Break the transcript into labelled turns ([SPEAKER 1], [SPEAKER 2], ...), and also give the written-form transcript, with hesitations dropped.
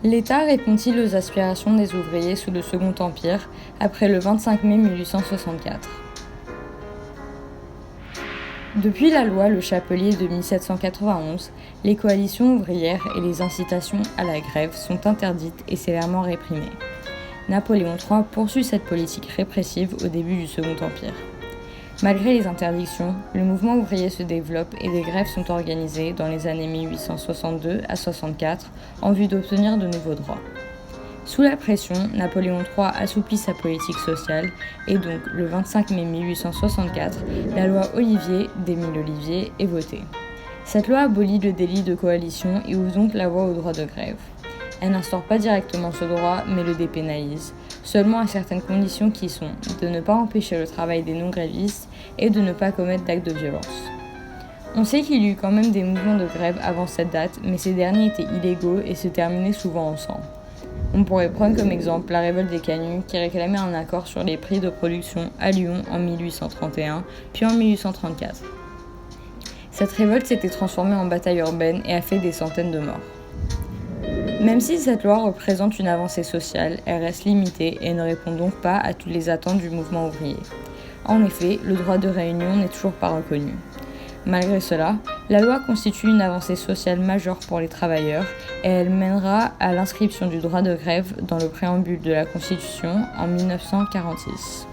[SPEAKER 1] L'État répond-il aux aspirations des ouvriers sous le Second Empire après le 25 mai 1864 ? Depuis la loi Le Chapelier de 1791, les coalitions ouvrières et les incitations à la grève sont interdites et sévèrement réprimées. Napoléon III poursuit cette politique répressive au début du Second Empire. Malgré les interdictions, le mouvement ouvrier se développe et des grèves sont organisées dans les années 1862 à 64 en vue d'obtenir de nouveaux droits. Sous la pression, Napoléon III assouplit sa politique sociale et donc, le 25 mai 1864, la loi Olivier d'Émile Ollivier est votée. Cette loi abolit le délit de coalition et ouvre donc la voie au droit de grève. Elle n'instaure pas directement ce droit, mais le dépénalise, seulement à certaines conditions qui sont de ne pas empêcher le travail des non-grévistes et de ne pas commettre d'actes de violence. On sait qu'il y eut quand même des mouvements de grève avant cette date, mais ces derniers étaient illégaux et se terminaient souvent en sang. On pourrait prendre comme exemple la révolte des Canuts qui réclamait un accord sur les prix de production à Lyon en 1831, puis en 1834. Cette révolte s'était transformée en bataille urbaine et a fait des centaines de morts. Même si cette loi représente une avancée sociale, elle reste limitée et ne répond donc pas à toutes les attentes du mouvement ouvrier. En effet, le droit de réunion n'est toujours pas reconnu. Malgré cela, la loi constitue une avancée sociale majeure pour les travailleurs et elle mènera à l'inscription du droit de grève dans le préambule de la Constitution en 1946.